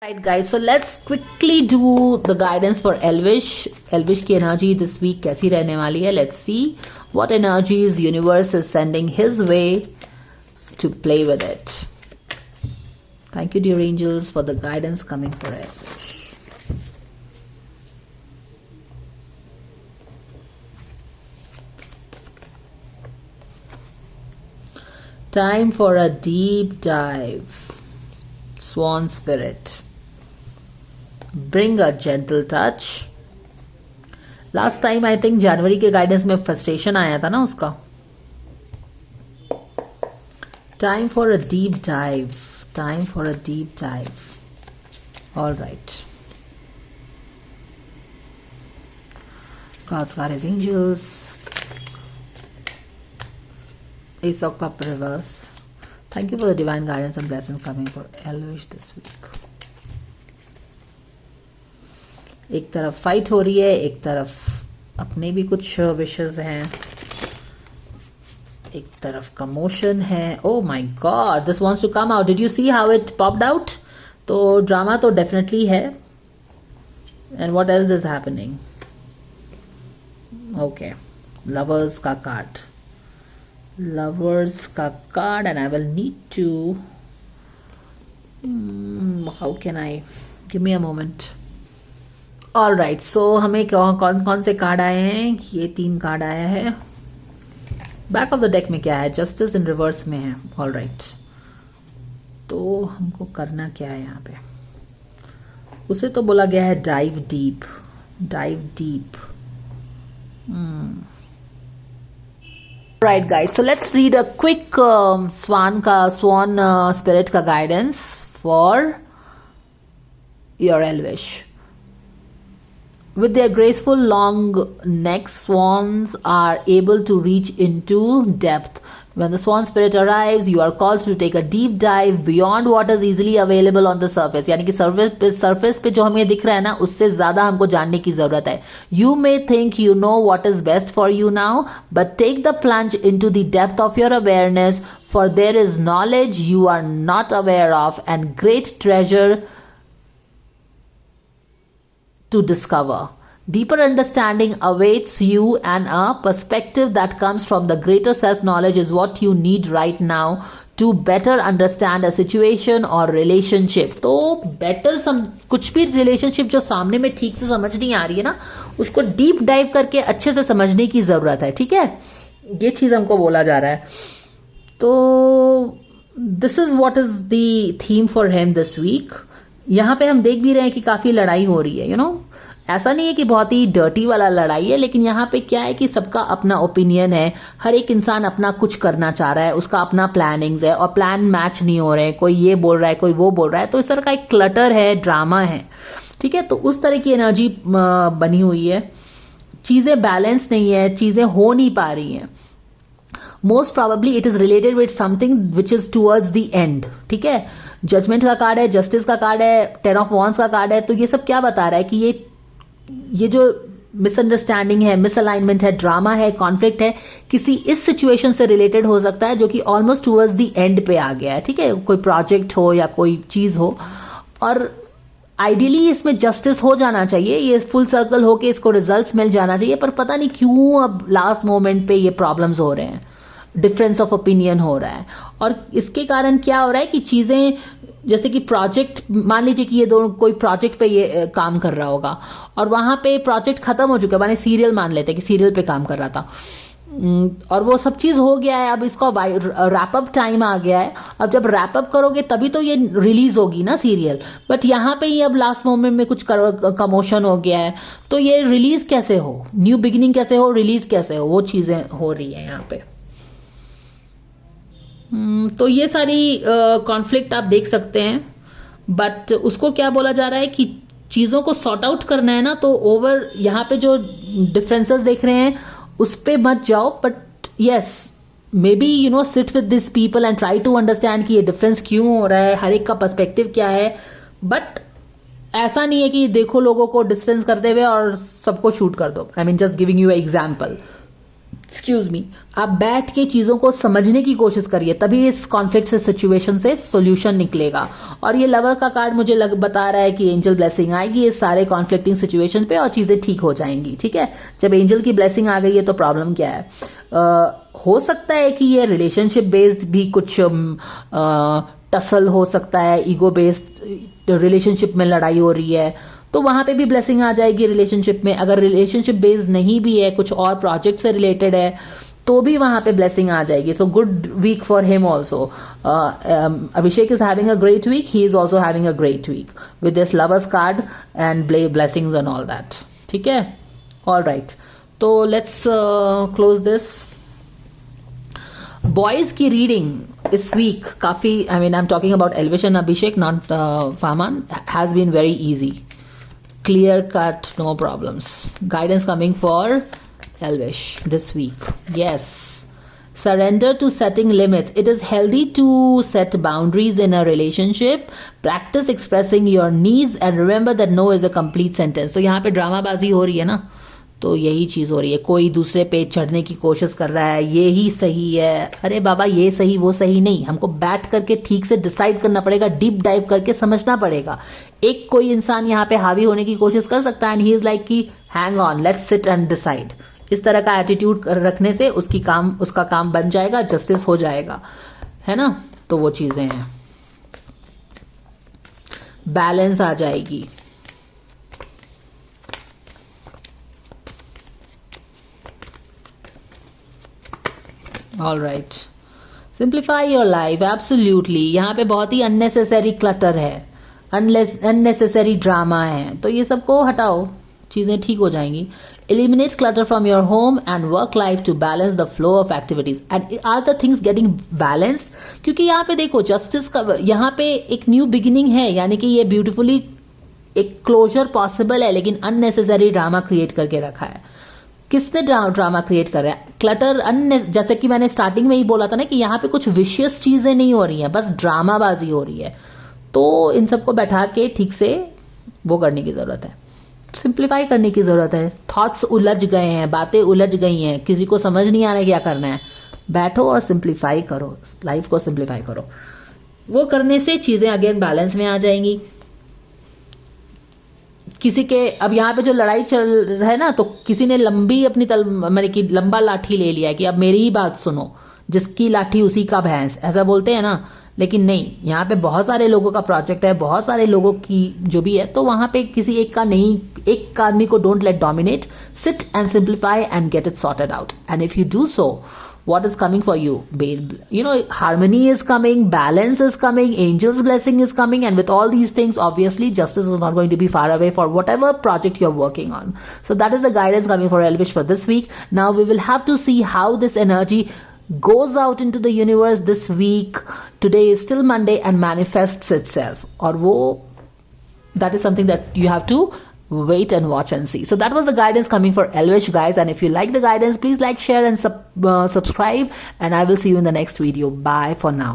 Right guys, so let's quickly do the guidance for Elvish. Elvish की energy this week कैसी रहने वाली है? Let's see what energies universe is sending his way to play with it. Thank you dear angels for the guidance coming for Elvish. Time for a deep dive. Swan spirit. Bring a gentle touch. Last time I think जनवरी के guidance में frustration आया था ना उसका. Time for a deep dive. Time for a deep dive. All right. God's got his angels. Ace of Cup reverse. Thank you for the divine guidance and blessings coming for Elvish this week. एक तरफ fight हो रही है, एक तरफ अपने भी कुछ विशेस हैं, एक तरफ कमोशन है. Oh my God, this wants to come out. Did you see how it popped out? तो ड्रामा तो डेफिनेटली है. And what else is happening? Okay, lovers का कार्ड. Lovers का card and I will need to how can I give me a moment. All right, so हमें कौन कौन से card आए हैं? ये 3 कार्ड आया है. बैक ऑफ द डेक में क्या है? जस्टिस इन रिवर्स में है. ऑल राइट, तो हमको करना क्या है यहाँ पे? उसे तो बोला गया है dive deep. Dive deep. Right guys, so let's read a quick swan spirit ka guidance for your Elvish. With their graceful long necks, swans are able to reach into depth. When the swan spirit arrives, you are called to take a deep dive beyond what is easily available on the surface. यानी कि surface पे जो हमें दिख रहा है ना, उससे ज़्यादा हमको जानने की ज़रूरत है. You may think you know what is best for you now, but take the plunge into the depth of your awareness, for there is knowledge you are not aware of and great treasure to discover. Deeper understanding awaits you and a perspective that comes from the greater self-knowledge is what you need right now to better understand a situation or relationship. तो better कुछ भी relationship जो सामने में ठीक से समझ नहीं आ रही है ना, उसको deep dive करके अच्छे से समझने की ज़रूरत है. ठीक है, ये चीज़ हमको बोला जा रहा है. तो this is what is the theme for him this week. यहाँ पे हम देख भी रहे हैं कि काफ़ी लड़ाई हो रही है. ऐसा नहीं है कि बहुत ही डर्टी वाला लड़ाई है, लेकिन यहाँ पे क्या है कि सबका अपना ओपिनियन है. हर एक इंसान अपना कुछ करना चाह रहा है, उसका अपना प्लानिंग्स है और प्लान मैच नहीं हो रहे हैं. कोई ये बोल रहा है, कोई वो बोल रहा है. तो इस तरह का एक क्लटर है, ड्रामा है. ठीक है, तो उस तरह की एनर्जी बनी हुई है. चीज़ें बैलेंस नहीं है, चीज़ें हो नहीं पा रही हैं. Most probably it is related with something which is towards the end. ठीक है, जजमेंट का कार्ड है, जस्टिस का कार्ड है, 10 ऑफ वॉन्ड्स का कार्ड है. तो ये सब क्या बता रहा है कि ये जो मिसअंडरस्टैंडिंग है, मिसअलाइनमेंट है, ड्रामा है, कॉन्फ्लिक्ट है, किसी इस सिचुएशन से रिलेटेड हो सकता है जो कि ऑलमोस्ट टूवर्ड्स द एंड पे आ गया है. ठीक है, कोई प्रोजेक्ट हो या कोई चीज हो, और आइडियली इसमें जस्टिस हो जाना चाहिए, ये फुल सर्कल होके इसको रिजल्ट्स मिल जाना चाहिए. पर पता नहीं क्यों अब लास्ट मोमेंट पे ये प्रॉब्लम्स हो रहे हैं, डिफरेंस ऑफ ओपिनियन हो रहा है. और इसके कारण क्या हो रहा है कि चीज़ें जैसे कि प्रोजेक्ट, मान लीजिए कि ये दोनों कोई प्रोजेक्ट पे ये काम कर रहा होगा और वहाँ पे प्रोजेक्ट खत्म हो चुका है. माने सीरियल मान लेते हैं कि सीरियल पे काम कर रहा था और वो सब चीज़ हो गया है. अब इसका रैप अप टाइम आ गया है. अब जब रैप अप करोगे तभी तो ये रिलीज होगी ना सीरियल. बट यहाँ पे ही अब लास्ट मोमेंट में कुछ कमोशन हो गया है. तो ये रिलीज कैसे हो, न्यू बिगिनिंग कैसे हो, रिलीज कैसे हो, वो चीज़ें हो रही है यहाँ पे. तो ये सारी कॉन्फ्लिक्ट आप देख सकते हैं. बट उसको क्या बोला जा रहा है कि चीज़ों को सॉर्ट आउट करना है ना, तो ओवर यहाँ पे जो डिफरेंसेस देख रहे हैं उस पे मत जाओ. But yes, maybe sit with this people and try to understand कि ये डिफरेंस क्यों हो रहा है, हर एक का पर्सपेक्टिव क्या है. बट ऐसा नहीं है कि देखो लोगों को डिस्टेंस करते हुए और सबको शूट कर दो. I mean just giving you example. Excuse me, आप बैठ के चीज़ों को समझने की कोशिश करिए, तभी इस कॉन्फ्लिक्ट से सिचुएशन से सोल्यूशन निकलेगा। और ये लवर का कार्ड मुझे बता रहा है कि एंजल ब्लेसिंग आएगी इस सारे कॉन्फ्लिक्टिंग सिचुएशन पे और चीज़ें ठीक हो जाएंगी। ठीक है, जब एंजल की ब्लेसिंग आ गई है तो प्रॉब्लम क्या है? हो सकता है कि ये रिलेशनशिप बेस्ड भी कुछ टसल हो सकता है, ईगो बेस्ड रिलेशनशिप में लड़ाई हो रही है तो वहां पे भी ब्लेसिंग आ जाएगी रिलेशनशिप में। अगर रिलेशनशिप बेस्ड नहीं भी है, कुछ और प्रोजेक्ट से रिलेटेड है तो भी वहां पे ब्लेसिंग आ जाएगी। So good week for him also. Abhishek is having a great week, he is also having a great week with this lovers card and blessings and all that. ठीक है, ऑल राइट, तो लेट्स क्लोज दिस। बॉयज की reading इस week काफी, I mean I am talking about Elvish and Abhishek, not फामान, has been very easy, clear cut, no problems. Guidance coming for Elvish this week. Yes, surrender to setting limits. It is healthy to set boundaries in a relationship. Practice expressing your needs and remember that no is a complete sentence. तो यहाँ पे ड्रामाबाजी हो रही है ना, तो यही चीज़ हो रही है। कोई दूसरे पे चढ़ने की कोशिश कर रहा है, ये ही सही है। अरे बाबा, ये सही वो सही नहीं, हमको बैठ करके ठीक से डिसाइड करना पड़ेगा, डीप डाइव करके समझना पड़ेगा। एक कोई इंसान यहाँ पे हावी होने की कोशिश कर सकता है एंड ही इज लाइक कि hang on, let's sit and decide. इस तरह का एटीट्यूड रखने से उसका काम बन जाएगा, जस्टिस हो जाएगा, है ना। तो वो चीजें हैं, बैलेंस आ जाएगी। All right, simplify your life, absolutely. यहाँ पे बहुत ही अननेसेसरी क्लटर है, अननेसेसरी ड्रामा है, तो ये सबको हटाओ, चीज़ें ठीक हो जाएंगी। Eliminate clutter from your home and work life to balance the flow of activities and are the things getting balanced. क्योंकि यहाँ पे देखो जस्टिस का, यहाँ पे एक न्यू बिगिनिंग है, यानी कि ये ब्यूटिफुली एक क्लोजर पॉसिबल है, लेकिन अननेसेसरी ड्रामा क्रिएट करके रखा है। किसने ड्रामा क्रिएट कर रहा है? क्लटर, जैसे कि मैंने स्टार्टिंग में ही बोला था ना कि यहाँ पे कुछ विशियस चीजें नहीं हो रही हैं, बस ड्रामाबाजी हो रही है। तो इन सबको बैठा के ठीक से वो करने की जरूरत है, सिंप्लीफाई करने की जरूरत है। थॉट्स उलझ गए हैं, बातें उलझ गई हैं, किसी को समझ नहीं आ रहा है क्या करना है। बैठो और सिंप्लीफाई करो, लाइफ को सिंप्लीफाई करो। वो करने से चीजें अगेन बैलेंस में आ जाएंगी। किसी के, अब यहाँ पे जो लड़ाई चल रहा है ना, तो किसी ने लंबी अपनी मैंने कि लंबा लाठी ले लिया कि अब मेरी ही बात सुनो, जिसकी लाठी उसी का भैंस, ऐसा बोलते हैं ना। लेकिन नहीं, यहाँ पे बहुत सारे लोगों का प्रोजेक्ट है, बहुत सारे लोगों की जो भी है, तो वहां पे किसी एक का नहीं, एक आदमी को don't let dominate, sit and simplify and get it sorted out. And if you do so, what is coming for you? You know, harmony is coming, balance is coming, angels blessing is coming, and with all these things, obviously justice is not going to be far away for whatever project you're working on. So that is the guidance coming for Elvish for this week. Now we will have to see how this energy goes out into the universe this week. Today is still Monday and manifests itself, or that is something that you have to wait and watch and see. So that was the guidance coming for Elvish, guys, and if you like the guidance, please like, share and subscribe, and I will see you in the next video. Bye for now.